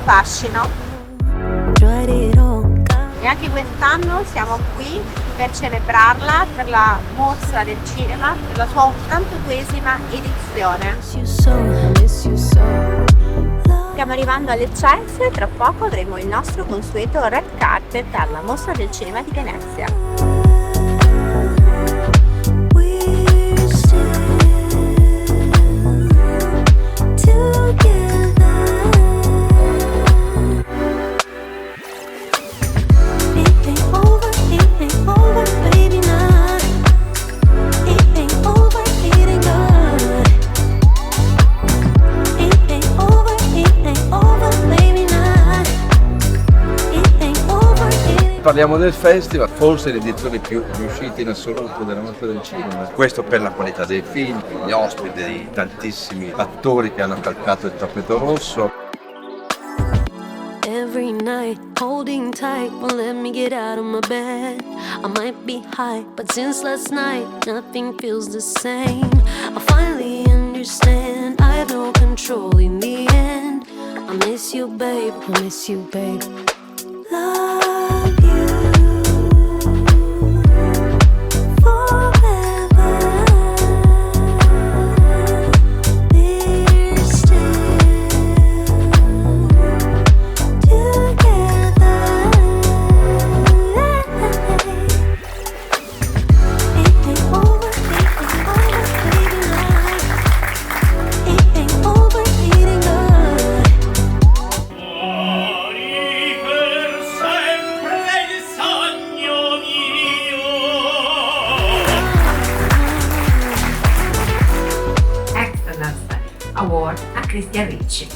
fascino. E anche quest'anno siamo qui per celebrarla, per la mostra del cinema, per la sua 82esima edizione. Stiamo arrivando alle Eccelsi e tra poco avremo il nostro consueto red carpet alla mostra del cinema di Venezia. Parliamo del festival, forse l'edizione più riuscita in assoluto della mostra del cinema. Questo per la qualità dei film, gli ospiti, di tantissimi attori che hanno calcato il tappeto rosso. Every night, holding tight, won't let me get out of my bed. I might be high, but since last night, nothing feels the same. I finally understand, I have no control in the end. I miss you, babe, I miss you, babe. Love you forever. We're still together. It ain't over, baby, now. It ain't over, eating good. Excellence Award a Christian Ricci.